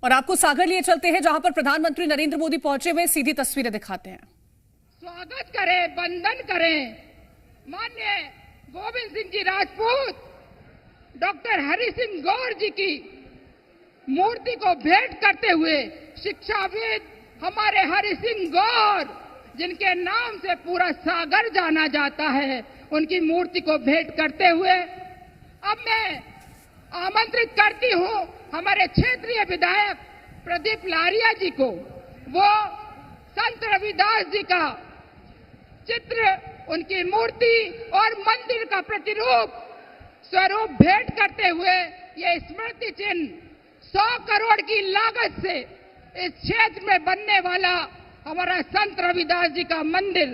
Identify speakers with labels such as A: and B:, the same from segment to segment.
A: और आपको सागर लिए चलते हैं, जहां पर प्रधानमंत्री नरेंद्र मोदी पहुंचे हुए सीधी तस्वीरें दिखाते हैं।
B: स्वागत करें, वंदन करें माननीय गोविंद सिंह जी राजपूत, डॉक्टर हरि सिंह गौर जी की मूर्ति को भेंट करते हुए शिक्षाविद हमारे हरि सिंह गौर, जिनके नाम से पूरा सागर जाना जाता है, उनकी मूर्ति को भेंट करते हुए अब मैं आमंत्रित करती हूं हमारे क्षेत्रीय विधायक प्रदीप लारिया जी को। वो संत रविदास जी का चित्र, उनकी मूर्ति और मंदिर का प्रतिरूप स्वरूप भेंट करते हुए ये स्मृति चिन्ह 100 करोड़ की लागत से इस क्षेत्र में बनने वाला हमारा संत रविदास जी का मंदिर।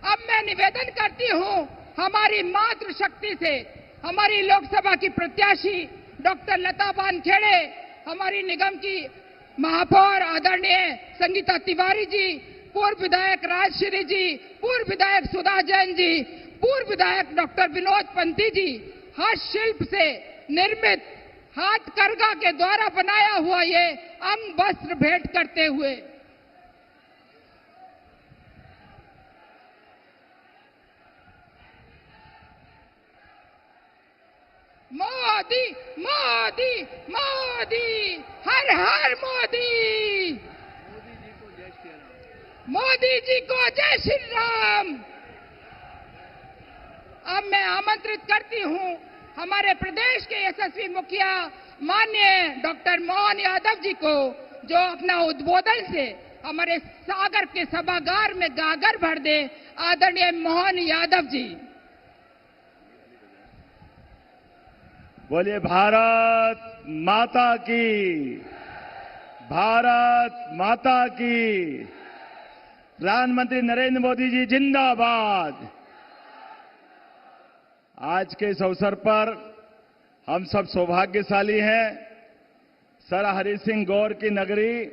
B: अब मैं निवेदन करती हूं हमारी मातृशक्ति से हमारी लोकसभा की प्रत्याशी डॉक्टर लता वानखेड़े, हमारी निगम की महापौर आदरणीय संगीता तिवारी जी, पूर्व विधायक राजश्री जी, पूर्व विधायक सुधा जैन जी, पूर्व विधायक डॉक्टर विनोद पंथी जी, हस्तशिल्प से निर्मित हाथकरघा के द्वारा बनाया हुआ ये अंग वस्त्र भेंट करते हुए मोदी मोदी मोदी, हर हर मोदी, मोदी जी को जय श्री राम। अब मैं आमंत्रित करती हूं हमारे प्रदेश के यशस्वी मुखिया माननीय डॉक्टर मोहन यादव जी को, जो अपना उद्बोधन से हमारे सागर के सभागार में गागर भर दे। आदरणीय मोहन यादव जी।
C: बोलिए भारत माता की, भारत माता की। प्रधानमंत्री नरेंद्र मोदी जी जिंदाबाद। आज के इस अवसर पर हम सब सौभाग्यशाली हैं। सर हरि सिंह गौर की नगरी,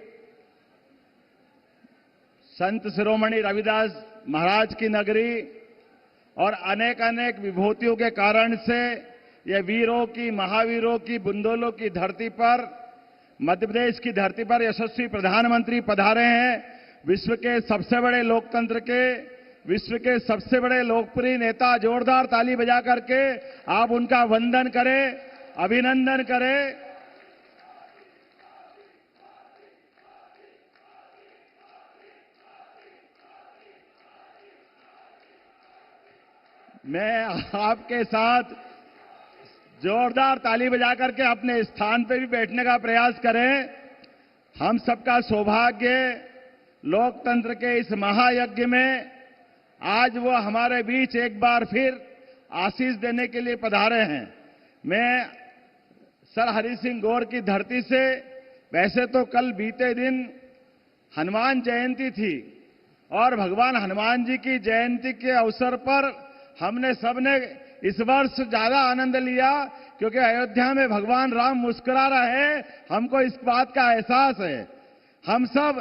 C: संत शिरोमणि रविदास महाराज की नगरी और अनेक अनेक विभूतियों के कारण से ये वीरों की, महावीरों की, बुंदेलों की धरती पर, मध्य प्रदेश की धरती पर यशस्वी प्रधानमंत्री पधारे हैं। विश्व के सबसे बड़े लोकतंत्र के, विश्व के सबसे बड़े लोकप्रिय नेता, जोरदार ताली बजा करके आप उनका वंदन करें, अभिनंदन करें। मैं आपके साथ जोरदार ताली बजा करके अपने स्थान पर भी बैठने का प्रयास करें। हम सबका सौभाग्य लोकतंत्र के इस महायज्ञ में आज वो हमारे बीच एक बार फिर आशीष देने के लिए पधारे हैं। मैं सर हरि सिंह गौर की धरती से, वैसे तो कल बीते दिन हनुमान जयंती थी और भगवान हनुमान जी की जयंती के अवसर पर हमने सबने इस वर्ष ज्यादा आनंद लिया, क्योंकि अयोध्या में भगवान राम मुस्कुरा रहे हैं। हमको इस बात का एहसास है। हम सब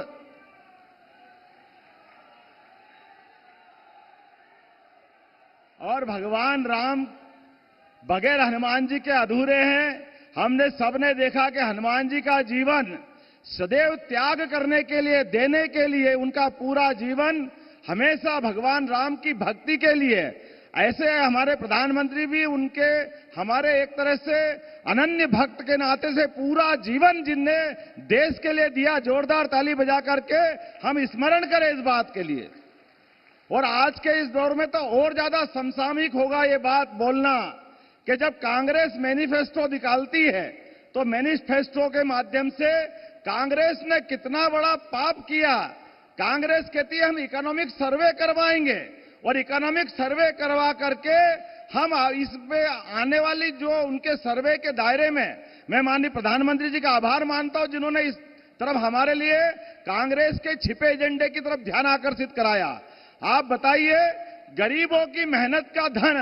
C: और भगवान राम बगैर हनुमान जी के अधूरे हैं। हमने सबने देखा कि हनुमान जी का जीवन सदैव त्याग करने के लिए, देने के लिए, उनका पूरा जीवन हमेशा भगवान राम की भक्ति के लिए। ऐसे हमारे प्रधानमंत्री भी उनके, हमारे एक तरह से अनन्य भक्त के नाते से पूरा जीवन जिनने देश के लिए दिया। जोरदार ताली बजा करके हम स्मरण करें इस बात के लिए। और आज के इस दौर में तो और ज्यादा समसामयिक होगा ये बात बोलना कि जब कांग्रेस मैनिफेस्टो निकालती है तो मैनिफेस्टो के माध्यम से कांग्रेस ने कितना बड़ा पाप किया। कांग्रेस कहती है हम इकोनॉमिक सर्वे करवाएंगे और इकोनॉमिक सर्वे करवा करके हम इसमें आने वाली जो उनके सर्वे के दायरे में, मैं माननीय प्रधानमंत्री जी का आभार मानता हूं जिन्होंने इस तरफ हमारे लिए कांग्रेस के छिपे एजेंडे की तरफ ध्यान आकर्षित कराया। आप बताइए, गरीबों की मेहनत का धन,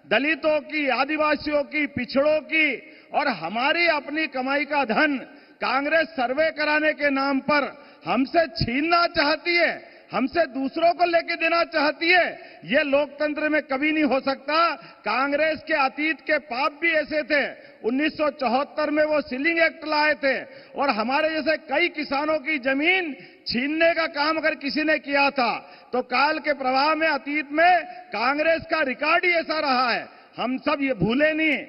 C: दलितों की, आदिवासियों की, पिछड़ों की और हमारी अपनी कमाई का धन कांग्रेस सर्वे कराने के नाम पर हमसे छीनना चाहती है। हमसे दूसरों को लेके देना चाहती है। ये लोकतंत्र में कभी नहीं हो सकता। कांग्रेस के अतीत के पाप भी ऐसे थे। 1974 में वो सीलिंग एक्ट लाए थे और हमारे जैसे कई किसानों की जमीन छीनने का काम अगर किसी ने किया था तो काल के प्रवाह में अतीत में कांग्रेस का रिकॉर्ड ही ऐसा रहा है। हम सब ये भूले नहीं।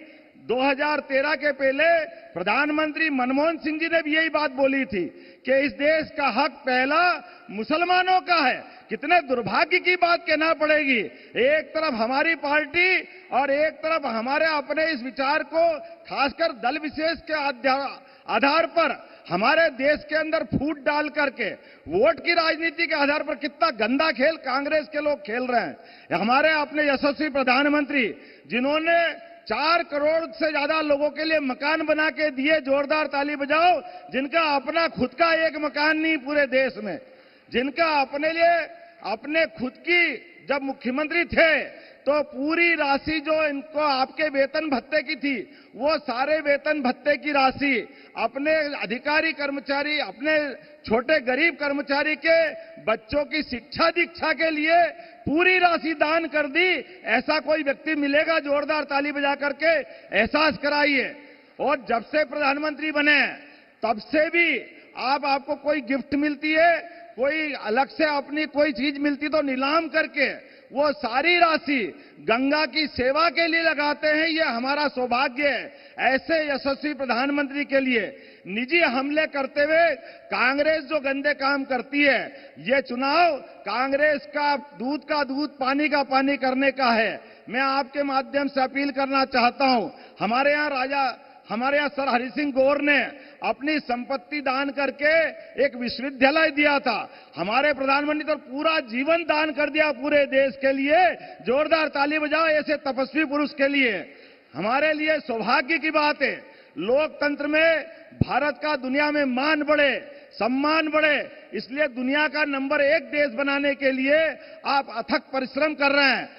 C: 2013 के पहले प्रधानमंत्री मनमोहन सिंह जी ने भी यही बात बोली थी कि इस देश का हक पहला मुसलमानों का है। कितने दुर्भाग्य की बात कहना पड़ेगी। एक तरफ हमारी पार्टी और एक तरफ हमारे अपने इस विचार को खासकर दल विशेष के आधार पर हमारे देश के अंदर फूट डाल करके वोट की राजनीति के आधार पर कितना गंदा खेल कांग्रेस के लोग खेल रहे हैं। हमारे अपने यशस्वी प्रधानमंत्री जिन्होंने 4 करोड़ से ज्यादा लोगों के लिए मकान बना के दिए, जोरदार ताली बजाओ। जिनका अपना खुद का एक मकान नहीं पूरे देश में, जिनका अपने लिए अपने खुद की जब मुख्यमंत्री थे तो पूरी राशि जो इनको आपके वेतन भत्ते की थी वो सारे वेतन भत्ते की राशि अपने अधिकारी कर्मचारी, अपने छोटे गरीब कर्मचारी के बच्चों की शिक्षा दीक्षा के लिए पूरी राशि दान कर दी। ऐसा कोई व्यक्ति मिलेगा? जोरदार ताली बजा करके एहसास कराइए। और जब से प्रधानमंत्री बने तब से भी आपको कोई गिफ्ट मिलती है, कोई अलग से अपनी कोई चीज मिलती तो नीलाम करके वो सारी राशि गंगा की सेवा के लिए लगाते हैं। ये हमारा सौभाग्य है। ऐसे यशस्वी प्रधानमंत्री के लिए निजी हमले करते हुए कांग्रेस जो गंदे काम करती है, ये चुनाव कांग्रेस का दूध पानी का पानी करने का है। मैं आपके माध्यम से अपील करना चाहता हूं। हमारे यहाँ सर हरि सिंह गौर ने अपनी संपत्ति दान करके एक विश्वविद्यालय दिया था। हमारे प्रधानमंत्री तो पूरा जीवन दान कर दिया पूरे देश के लिए। जोरदार ताली बजाओ ऐसे तपस्वी पुरुष के लिए। हमारे लिए सौभाग्य की बात है। लोकतंत्र में भारत का दुनिया में मान बढ़े, सम्मान बढ़े, इसलिए दुनिया का नंबर 1 देश बनाने के लिए आप अथक परिश्रम कर रहे हैं।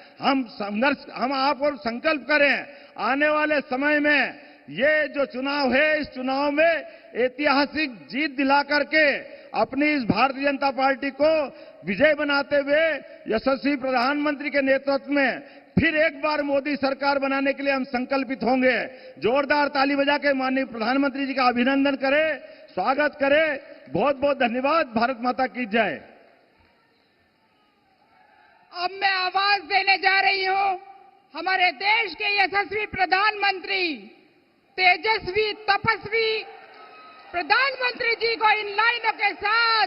C: हम आप और संकल्प करें आने वाले समय में ये जो चुनाव है, इस चुनाव में ऐतिहासिक जीत दिला करके अपनी इस भारतीय जनता पार्टी को विजय बनाते हुए यशस्वी प्रधानमंत्री के नेतृत्व में फिर एक बार मोदी सरकार बनाने के लिए हम संकल्पित होंगे। जोरदार ताली बजा के माननीय प्रधानमंत्री जी का अभिनंदन करें, स्वागत करें। बहुत बहुत धन्यवाद। भारत माता की जय।
B: अब मैं आवाज देने जा रही हूं हमारे देश के यशस्वी प्रधानमंत्री, तेजस्वी तपस्वी प्रधानमंत्री जी को इन लाइनों के साथ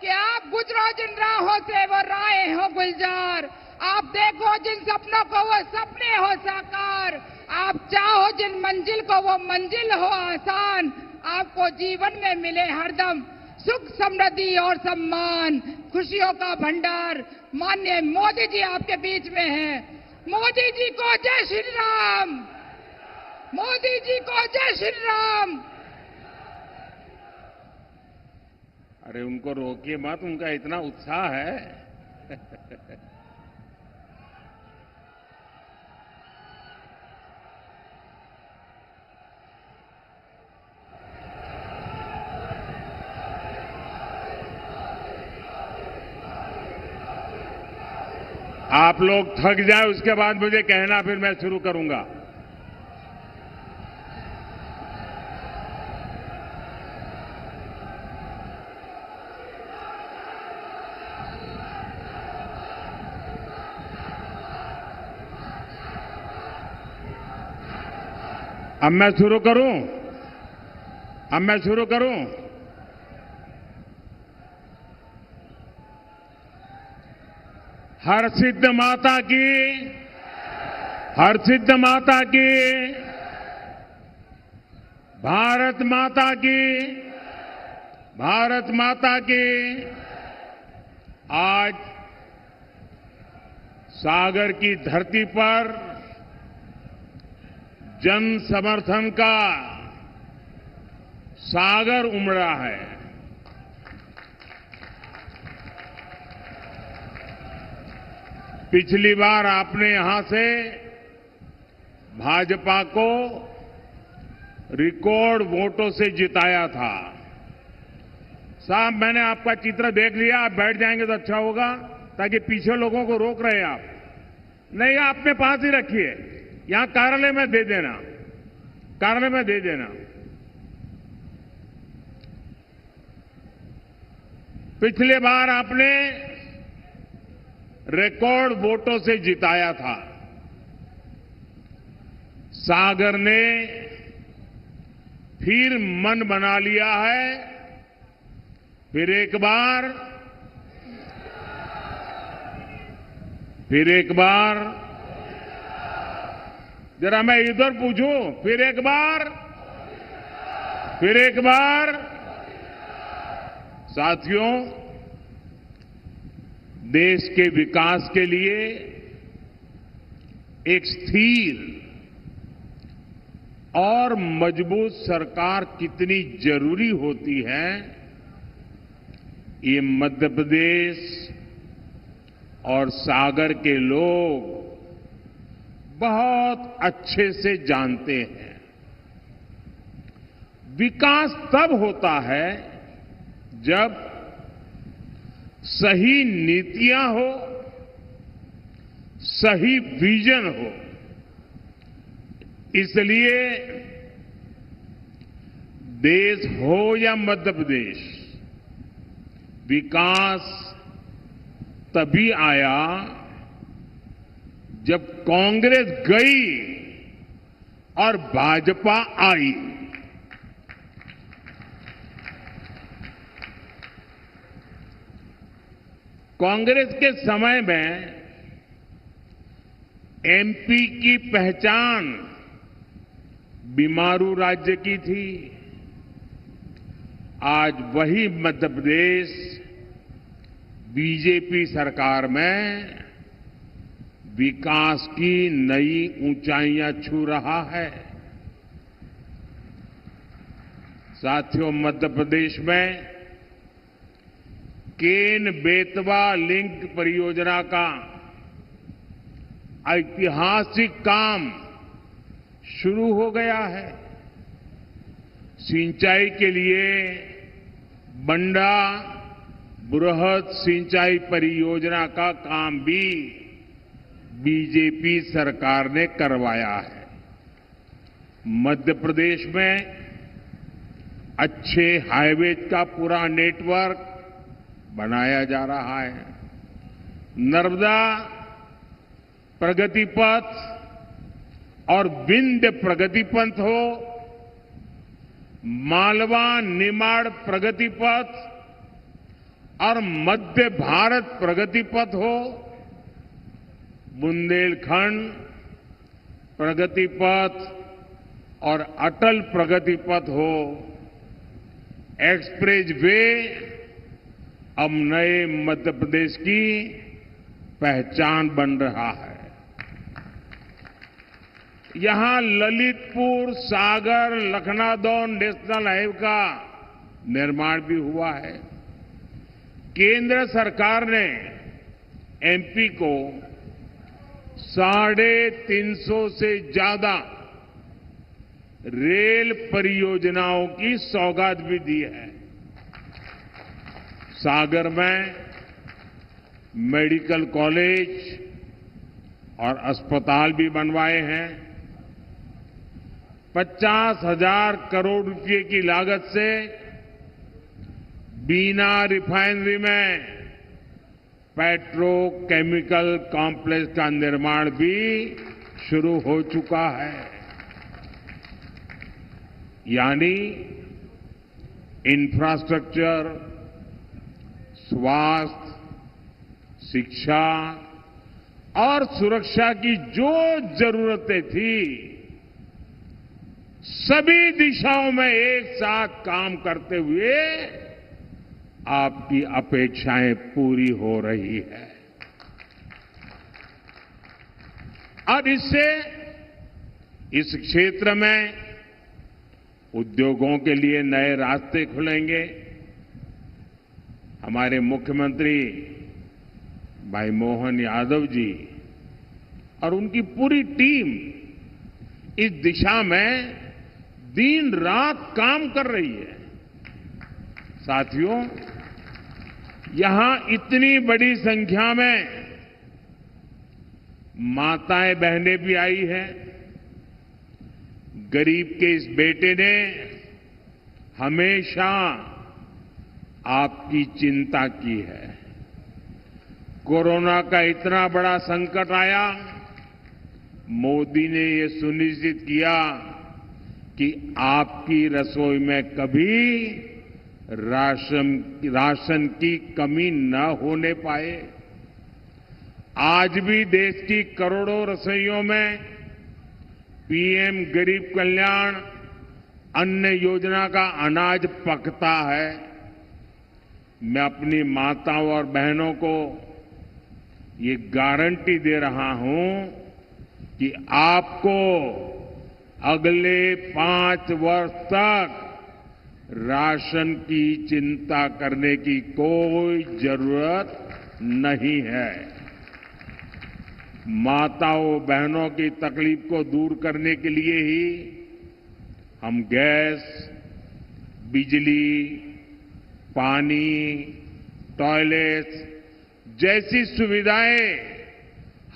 B: कि आप गुजरो जिन राहों से वो राहें हो गुलजार, आप देखो जिन सपनों को वो सपने हो साकार, आप चाहो जिन मंजिल को वो मंजिल हो आसान, आपको जीवन में मिले हरदम सुख समृद्धि और सम्मान, खुशियों का भंडार। माननीय मोदी जी आपके बीच में हैं। मोदी जी को जय श्री राम। मोदी जी को जय श्री राम।
D: अरे उनको रोकिए मत, उनका इतना उत्साह है। आप लोग थक जाए उसके बाद मुझे कहना, फिर मैं शुरू करूंगा। अब मैं शुरू करूं। हर सिद्ध माता की, भारत माता की। आज सागर की धरती पर जन समर्थन का सागर उमड़ा है। पिछली बार आपने यहां से भाजपा को रिकॉर्ड वोटों से जिताया था। साहब, मैंने आपका चित्र देख लिया, आप बैठ जाएंगे तो अच्छा होगा, ताकि पीछे लोगों को रोक रहे हैं आप। नहीं, आप अपने पास ही रखिए, यहां कार्यालय में दे देना, कार्यालय में दे देना। पिछले बार आपने रिकॉर्ड वोटों से जिताया था। सागर ने फिर मन बना लिया है, फिर एक बार, जरा मैं इधर पूछूं, फिर एक बार। साथियों, देश के विकास के लिए एक स्थिर और मजबूत सरकार कितनी जरूरी होती है, ये मध्य प्रदेश और सागर के लोग बहुत अच्छे से जानते हैं। विकास तब होता है जब सही नीतियां हो, सही विजन हो। इसलिए देश हो या मध्य प्रदेश, विकास तभी आया जब कांग्रेस गई और भाजपा आई। कांग्रेस के समय में एमपी की पहचान बीमारू राज्य की थी। आज वही मध्य प्रदेश बीजेपी सरकार में विकास की नई ऊंचाइयां छू रहा है। साथियों, मध्य प्रदेश में केन बेतवा लिंक परियोजना का ऐतिहासिक काम शुरू हो गया है। सिंचाई के लिए बंडा बृहद सिंचाई परियोजना का काम भी बीजेपी सरकार ने करवाया है। मध्य प्रदेश में अच्छे हाईवे का पूरा नेटवर्क बनाया जा रहा है। नर्मदा प्रगति पथ और विंध्य प्रगति पथ हो, मालवा निमाड़ प्रगति पथ और मध्य भारत प्रगति पथ हो, बुंदेलखंड प्रगति पथ और अटल प्रगति पथ हो, एक्सप्रेस वे अब नए मध्य प्रदेश की पहचान बन रहा है। यहां ललितपुर, सागर, लखनादौन नेशनल हाईवे का निर्माण भी हुआ है। केंद्र सरकार ने एमपी को 350 से ज्यादा रेल परियोजनाओं की सौगात भी दी है। सागर में मेडिकल कॉलेज और अस्पताल भी बनवाए हैं। 50,000 करोड़ रुपए की लागत से बीना रिफाइनरी में पेट्रोकेमिकल कॉम्प्लेक्स का निर्माण भी शुरू हो चुका है। यानी इंफ्रास्ट्रक्चर, स्वास्थ्य, शिक्षा और सुरक्षा की जो जरूरतें थी, सभी दिशाओं में एक साथ काम करते हुए आपकी अपेक्षाएं पूरी हो रही है। अब इससे इस क्षेत्र में उद्योगों के लिए नए रास्ते खुलेंगे। हमारे मुख्यमंत्री भाई मोहन यादव जी और उनकी पूरी टीम इस दिशा में दिन रात काम कर रही है। साथियों, यहां इतनी बड़ी संख्या में माताएं बहनें भी आई हैं। गरीब के इस बेटे ने हमेशा आपकी चिंता की है। कोरोना का इतना बड़ा संकट आया, मोदी ने ये सुनिश्चित किया कि आपकी रसोई में कभी राशन की कमी न होने पाए। आज भी देश की करोड़ों रसोइयों में पीएम गरीब कल्याण अन्न योजना का अनाज पकता है। मैं अपनी माताओं और बहनों को ये गारंटी दे रहा हूं कि आपको अगले 5 वर्ष तक राशन की चिंता करने की कोई जरूरत नहीं है। माताओं बहनों की तकलीफ को दूर करने के लिए ही हम गैस, बिजली, पानी, टॉयलेट्स जैसी सुविधाएं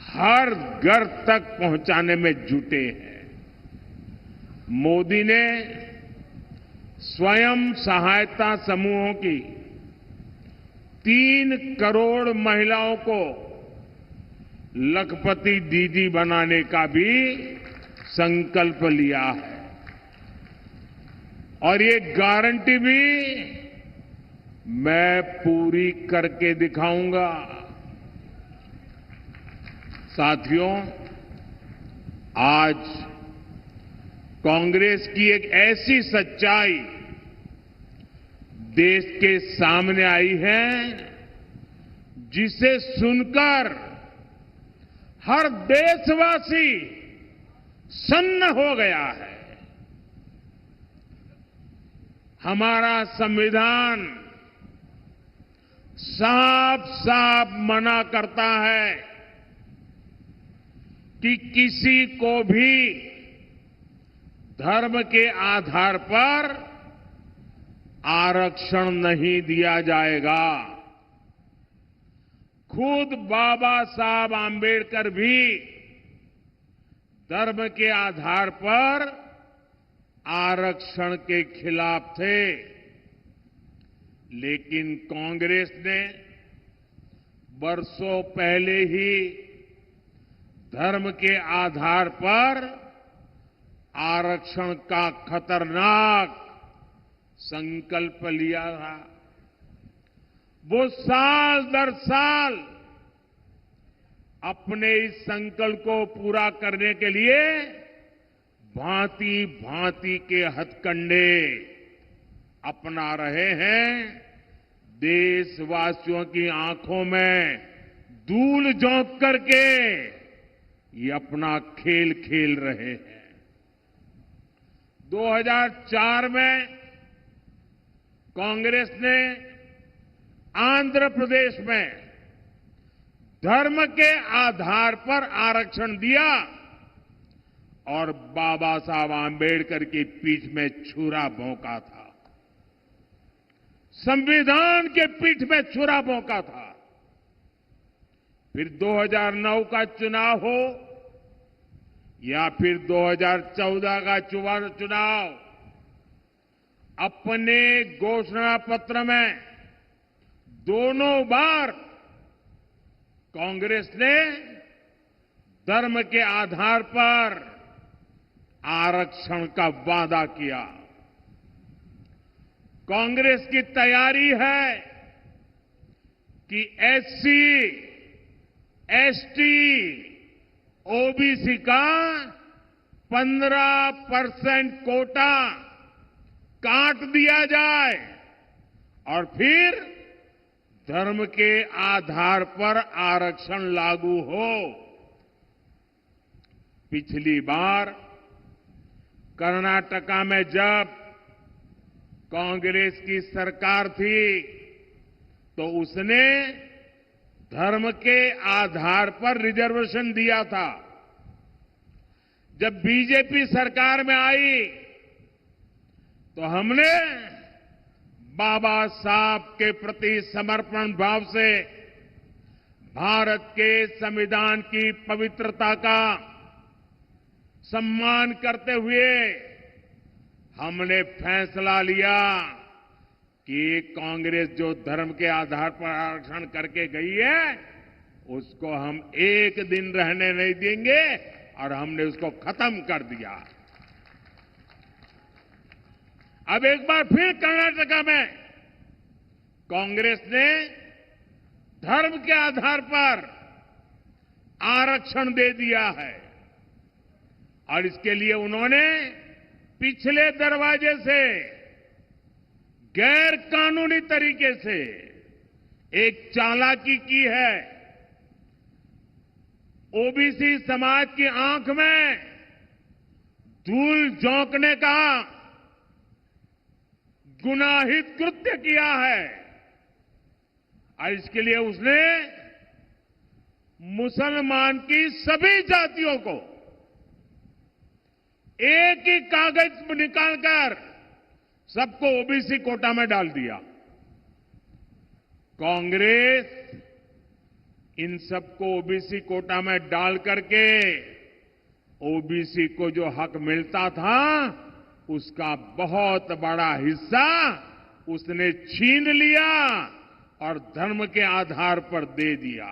D: हर घर तक पहुंचाने में जुटे हैं। मोदी ने स्वयं सहायता समूहों की 3 करोड़ महिलाओं को लखपति दीदी बनाने का भी संकल्प लिया है और ये गारंटी भी मैं पूरी करके दिखाऊंगा। साथियों, आज कांग्रेस की एक ऐसी सच्चाई देश के सामने आई है जिसे सुनकर हर देशवासी सन्न हो गया है। हमारा संविधान साफ साफ मना करता है कि किसी को भी धर्म के आधार पर आरक्षण नहीं दिया जाएगा। खुद बाबा साहब आंबेडकर भी धर्म के आधार पर आरक्षण के खिलाफ थे, लेकिन कांग्रेस ने वर्षों पहले ही धर्म के आधार पर आरक्षण का खतरनाक संकल्प लिया था। वो साल दर साल अपने इस संकल्प को पूरा करने के लिए भांति भांति के हथकंडे अपना रहे हैं। देशवासियों की आंखों में धूल झोंक करके ये अपना खेल खेल रहे हैं। 2004 में कांग्रेस ने आंध्र प्रदेश में धर्म के आधार पर आरक्षण दिया और बाबा साहब आंबेडकर की पीठ में छुरा भोंका था। संविधान के पीठ में छुरा भोंका था। फिर 2009 का चुनाव हो या फिर 2014 का चुनाव, अपने घोषणा पत्र में दोनों बार कांग्रेस ने धर्म के आधार पर आरक्षण का वादा किया। कांग्रेस की तैयारी है कि एससी, एसटी, ओबीसी का 15% कोटा काट दिया जाए और फिर धर्म के आधार पर आरक्षण लागू हो। पिछली बार कर्नाटका में जब कांग्रेस की सरकार थी तो उसने धर्म के आधार पर रिजर्वेशन दिया था। जब बीजेपी सरकार में आई तो हमने बाबा साहब के प्रति समर्पण भाव से भारत के संविधान की पवित्रता का सम्मान करते हुए हमने फैसला लिया कि कांग्रेस जो धर्म के आधार पर आरक्षण करके गई है उसको हम एक दिन रहने नहीं देंगे और हमने उसको खत्म कर दिया। अब एक बार फिर कर्नाटका में कांग्रेस ने धर्म के आधार पर आरक्षण दे दिया है और इसके लिए उन्होंने पिछले दरवाजे से गैर कानूनी तरीके से एक चालाकी की है। ओबीसी समाज की आंख में धूल झोंकने का गुनाहित कृत्य किया है और इसके लिए उसने मुसलमान की सभी जातियों को एक ही कागज निकालकर सबको ओबीसी कोटा में डाल दिया। कांग्रेस इन सबको ओबीसी कोटा में डाल करके ओबीसी को जो हक मिलता था उसका बहुत बड़ा हिस्सा उसने छीन लिया और धर्म के आधार पर दे दिया।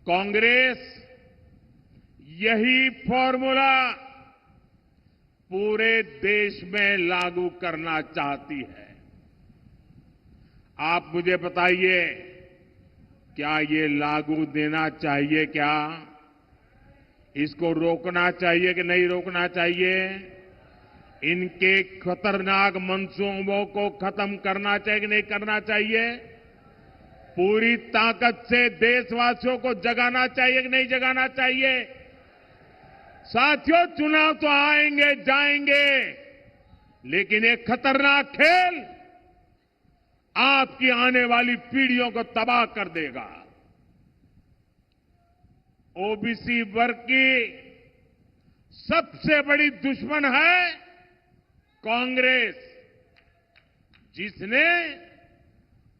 D: कांग्रेस यही फॉर्मूला पूरे देश में लागू करना चाहती है। आप मुझे बताइए, क्या ये लागू देना चाहिए? क्या इसको रोकना चाहिए कि नहीं रोकना चाहिए? इनके खतरनाक मंसूबों को खत्म करना चाहिए कि नहीं करना चाहिए? पूरी ताकत से देशवासियों को जगाना चाहिए कि नहीं जगाना चाहिए? साथियों, चुनाव तो आएंगे जाएंगे, लेकिन एक खतरनाक खेल आपकी आने वाली पीढ़ियों को तबाह कर देगा। ओबीसी वर्ग की सबसे बड़ी दुश्मन है कांग्रेस, जिसने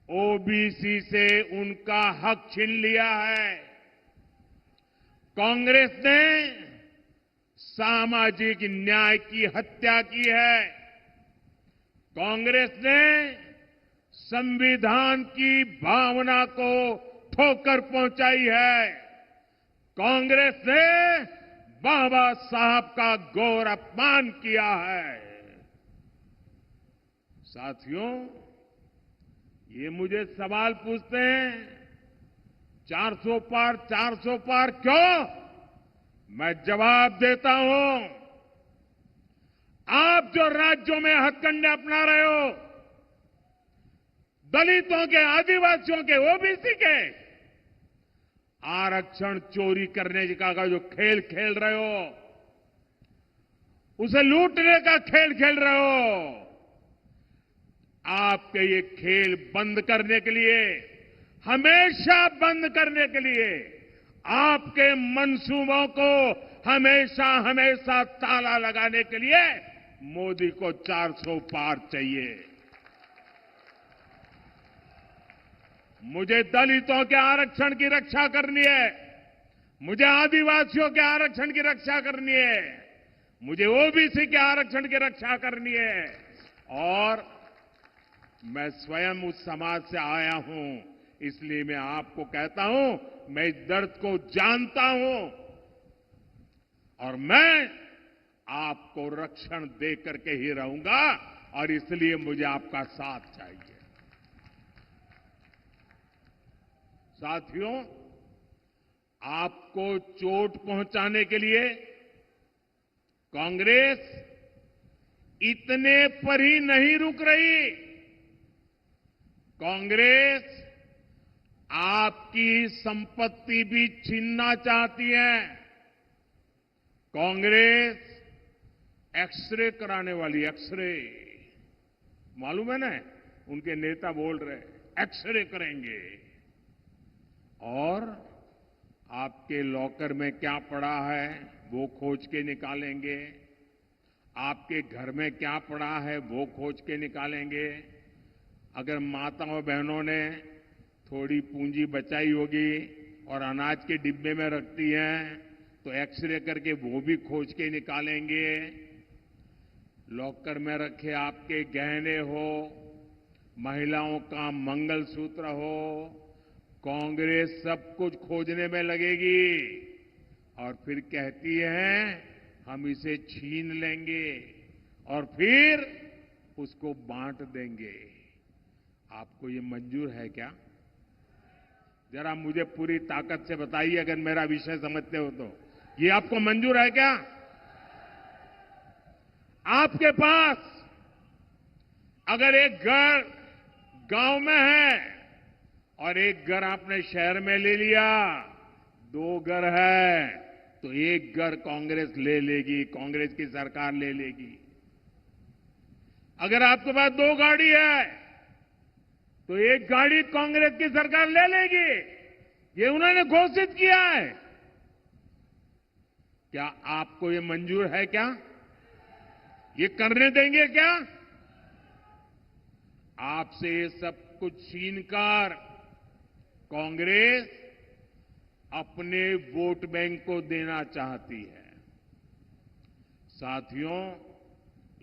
D: ओबीसी से उनका हक छीन लिया है। कांग्रेस ने सामाजिक न्याय की हत्या की है। कांग्रेस ने संविधान की भावना को ठोकर पहुंचाई है। कांग्रेस ने बाबा साहब का घोर अपमान किया है। साथियों, ये मुझे सवाल पूछते हैं 400 पार 400 पार क्यों? मैं जवाब देता हूं, आप जो राज्यों में हथकंडे अपना रहे हो, दलितों के, आदिवासियों के, ओबीसी के आरक्षण चोरी करने का जो खेल खेल रहे हो, उसे लूटने का खेल खेल रहे हो, आपके ये खेल बंद करने के लिए, हमेशा बंद करने के लिए, आपके मंसूबों को हमेशा हमेशा ताला लगाने के लिए मोदी को 400 पार चाहिए। मुझे दलितों के आरक्षण की रक्षा करनी है, मुझे आदिवासियों के आरक्षण की रक्षा करनी है, मुझे ओबीसी के आरक्षण की रक्षा करनी है। और मैं स्वयं उस समाज से आया हूं, इसलिए मैं आपको कहता हूं, मैं इस दर्द को जानता हूं और मैं आपको रक्षण दे करके ही रहूंगा और इसलिए मुझे आपका साथ चाहिए। साथियों, आपको चोट पहुंचाने के लिए कांग्रेस इतने पर ही नहीं रुक रही। कांग्रेस आपकी संपत्ति भी छीनना चाहती है। कांग्रेस एक्सरे कराने वाली, एक्सरे मालूम है ना, उनके नेता बोल रहे एक्सरे करेंगे और आपके लॉकर में क्या पड़ा है वो खोज के निकालेंगे। आपके घर में क्या पड़ा है वो खोज के निकालेंगे। अगर माताओं बहनों ने थोड़ी पूंजी बचाई होगी और अनाज के डिब्बे में रखती हैं तो एक्सरे करके वो भी खोज के निकालेंगे। लॉकर में रखे आपके गहने हो, महिलाओं का मंगलसूत्र हो, कांग्रेस सब कुछ खोजने में लगेगी और फिर कहती है हम इसे छीन लेंगे और फिर उसको बांट देंगे। आपको ये मंजूर है क्या? जरा मुझे पूरी ताकत से बताइए, अगर मेरा विषय समझते हो तो ये आपको मंजूर है क्या? आपके पास अगर एक घर गांव में है और एक घर आपने शहर में ले लिया, 2 घर है, तो एक घर कांग्रेस ले लेगी, कांग्रेस की सरकार ले लेगी। अगर आपके पास 2 गाड़ी है तो एक गाड़ी कांग्रेस की सरकार ले लेगी। ये उन्होंने घोषित किया है। क्या आपको ये मंजूर है क्या? ये करने देंगे क्या? आपसे ये सब कुछ छीनकर कांग्रेस अपने वोट बैंक को देना चाहती है। साथियों,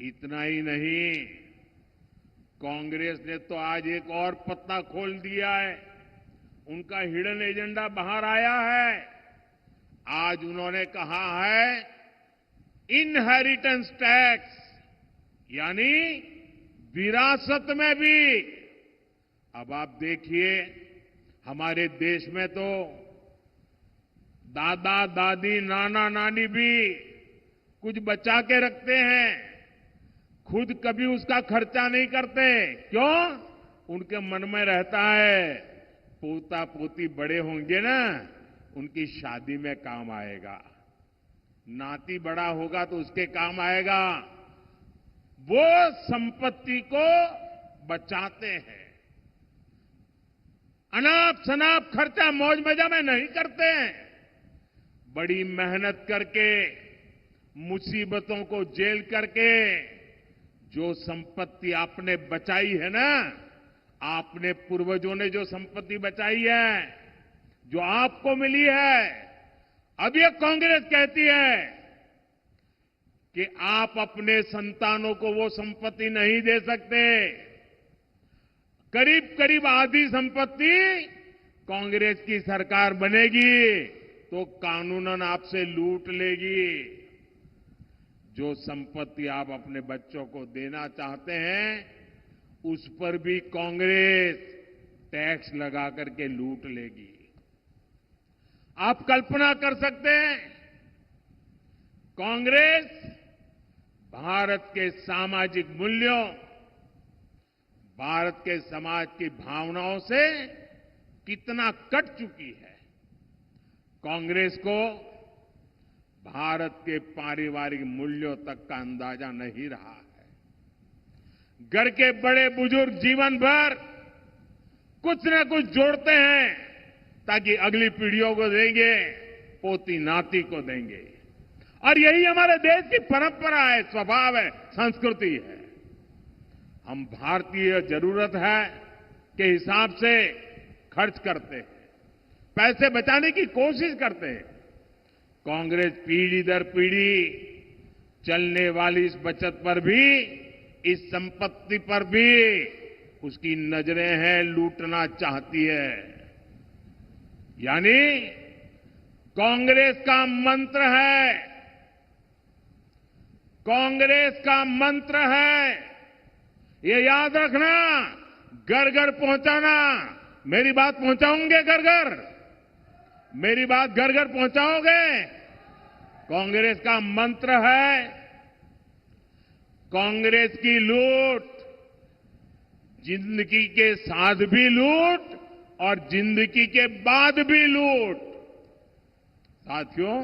D: इतना ही नहीं, कांग्रेस ने तो आज एक और पत्ता खोल दिया है। उनका हिडन एजेंडा बाहर आया है। आज उन्होंने कहा है इनहेरिटेंस टैक्स, यानी विरासत में भी। अब आप देखिए, हमारे देश में तो दादा दादी नाना नानी भी कुछ बचा के रखते हैं, खुद कभी उसका खर्चा नहीं करते। क्यों? उनके मन में रहता है पोता पोती बड़े होंगे ना, उनकी शादी में काम आएगा, नाती बड़ा होगा तो उसके काम आएगा। वो संपत्ति को बचाते हैं, अनाप शनाप खर्चा मौज मजा में नहीं करते हैं। बड़ी मेहनत करके, मुसीबतों को झेल करके जो संपत्ति आपने बचाई है ना, आपने पूर्वजों ने जो संपत्ति बचाई है, जो आपको मिली है, अब ये कांग्रेस कहती है कि आप अपने संतानों को वो संपत्ति नहीं दे सकते। करीब करीब आधी संपत्ति कांग्रेस की सरकार बनेगी तो कानूनन आपसे लूट लेगी। जो संपत्ति आप अपने बच्चों को देना चाहते हैं, उस पर भी कांग्रेस टैक्स लगा करके लूट लेगी। आप कल्पना कर सकते हैं, कांग्रेस भारत के सामाजिक मूल्यों, भारत के समाज की भावनाओं से कितना कट चुकी है। कांग्रेस को भारत के पारिवारिक मूल्यों तक का अंदाजा नहीं रहा है। घर के बड़े बुजुर्ग जीवन भर कुछ न कुछ जोड़ते हैं ताकि अगली पीढ़ियों को देंगे, पोती नाती को देंगे। और यही हमारे देश की परंपरा है, स्वभाव है, संस्कृति है। हम भारतीय जरूरत है के हिसाब से खर्च करते हैं, पैसे बचाने की कोशिश करते हैं। कांग्रेस पीढ़ी दर पीढ़ी चलने वाली इस बचत पर भी, इस संपत्ति पर भी उसकी नजरें हैं, लूटना चाहती है। यानी कांग्रेस का मंत्र है, कांग्रेस का मंत्र है, ये याद रखना, घर घर पहुंचाना। मेरी बात पहुंचाओगे घर घर? मेरी बात घर घर पहुंचाओगे? कांग्रेस का मंत्र है, कांग्रेस की लूट, जिंदगी के साथ भी लूट और जिंदगी के बाद भी लूट। साथियों,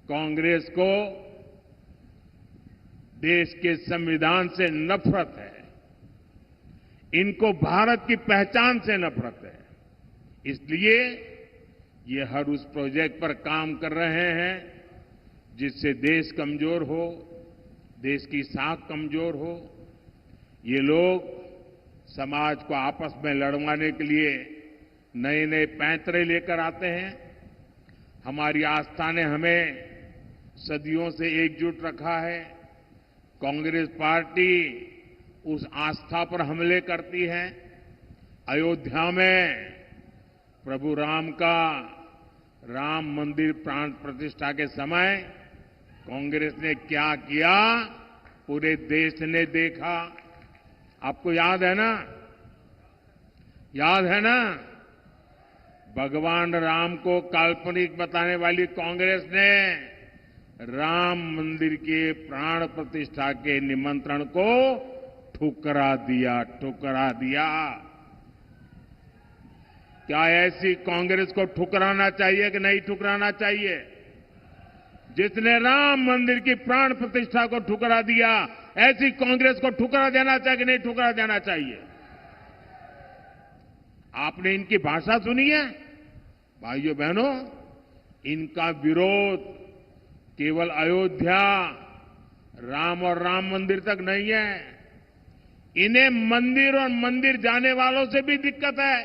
D: कांग्रेस को देश के संविधान से नफरत है, इनको भारत की पहचान से नफरत है। इसलिए ये हर उस प्रोजेक्ट पर काम कर रहे हैं जिससे देश कमजोर हो, देश की साख कमजोर हो, ये लोग समाज को आपस में लड़वाने के लिए नए नए पैंतरे लेकर आते हैं। हमारी आस्था ने हमें सदियों से एकजुट रखा है। कांग्रेस पार्टी उस आस्था पर हमले करती है। अयोध्या में प्रभु राम का राम मंदिर प्राण प्रतिष्ठा के समय कांग्रेस ने क्या किया, पूरे देश ने देखा। आपको याद है ना? याद है ना? भगवान राम को काल्पनिक बताने वाली कांग्रेस ने राम मंदिर के प्राण प्रतिष्ठा के निमंत्रण को ठुकरा दिया। क्या ऐसी कांग्रेस को ठुकराना चाहिए कि नहीं ठुकराना चाहिए? जिसने राम मंदिर की प्राण प्रतिष्ठा को ठुकरा दिया, ऐसी कांग्रेस को ठुकरा देना चाहिए कि नहीं ठुकरा देना चाहिए? आपने इनकी भाषा सुनी है? भाइयों बहनों, इनका विरोध केवल अयोध्या, राम और राम मंदिर तक नहीं है। इन्हें मंदिर और मंदिर जाने वालों से भी दिक्कत है।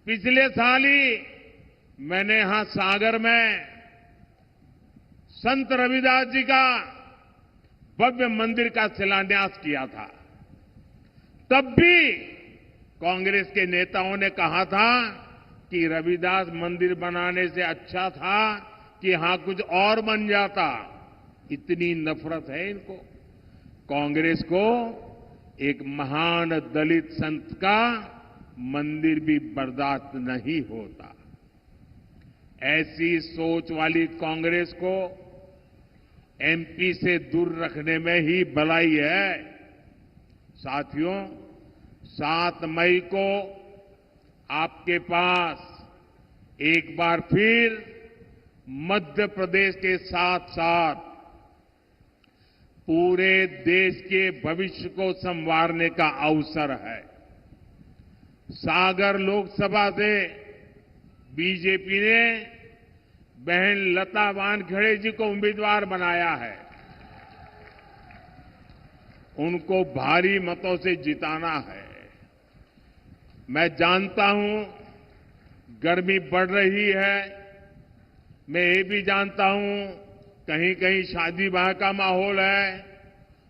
D: पिछले साल ही मैंने यहां सागर में संत रविदास जी का भव्य मंदिर का शिलान्यास किया था। तब भी कांग्रेस के नेताओं ने कहा था कि रविदास मंदिर बनाने से अच्छा था कि यहां कुछ और बन जाता। इतनी नफरत है इनको। कांग्रेस को एक महान दलित संत का मंदिर भी बर्दाश्त नहीं होता। ऐसी सोच वाली कांग्रेस को एमपी से दूर रखने में ही भलाई है। साथियों, 7 मई को आपके पास एक बार फिर मध्य प्रदेश के साथ साथ पूरे देश के भविष्य को संवारने का अवसर है। सागर लोकसभा से बीजेपी ने बहन लता वानखेड़े जी को उम्मीदवार बनाया है। उनको भारी मतों से जिताना है। मैं जानता हूं गर्मी बढ़ रही है। मैं ये भी जानता हूं कहीं कहीं शादी ब्याह का माहौल है।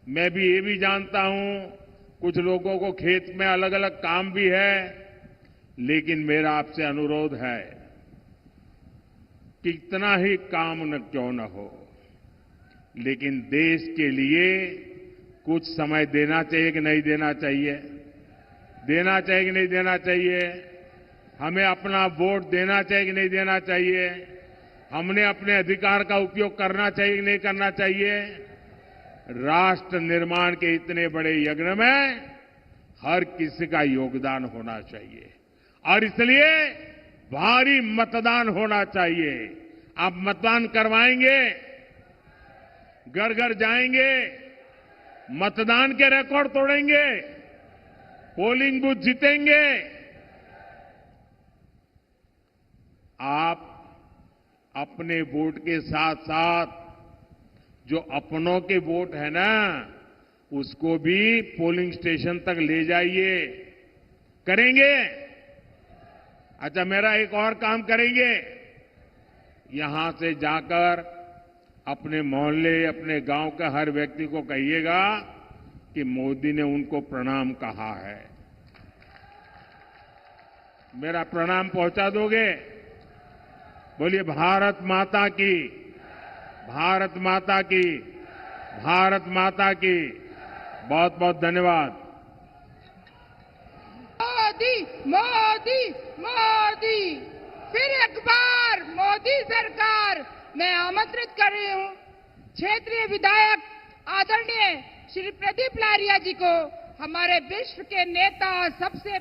D: मैं भी ये भी जानता हूं कुछ लोगों को खेत में अलग अलग काम भी है। लेकिन मेरा आपसे अनुरोध है, कितना ही काम न क्यों न हो, लेकिन देश के लिए कुछ समय देना चाहिए कि नहीं देना चाहिए? देना चाहिए कि नहीं देना चाहिए? हमें अपना वोट देना चाहिए कि नहीं देना चाहिए? हमने अपने अधिकार का उपयोग करना चाहिए कि नहीं करना चाहिए? राष्ट्र निर्माण के इतने बड़े यज्ञ में हर किसी का योगदान होना चाहिए और इसलिए भारी मतदान होना चाहिए। आप मतदान करवाएंगे, घर घर जाएंगे, मतदान के रिकॉर्ड तोड़ेंगे, पोलिंग बूथ जीतेंगे। आप अपने वोट के साथ साथ जो अपनों के वोट है ना, उसको भी पोलिंग स्टेशन तक ले जाइए। करेंगे? अच्छा, मेरा एक और काम करेंगे। यहां से जाकर अपने मोहल्ले, अपने गांव के हर व्यक्ति को कहिएगा कि मोदी ने उनको प्रणाम कहा है। मेरा प्रणाम पहुंचा दोगे? बोलिए भारत माता की, भारत माता की, भारत माता की। बहुत बहुत धन्यवाद।
B: मोदी मोदी मोदी, फिर एक बार मोदी सरकार। मैं आमंत्रित कर रही हूं क्षेत्रीय विधायक आदरणीय श्री प्रदीप लारिया जी को, हमारे विश्व के नेता सबसे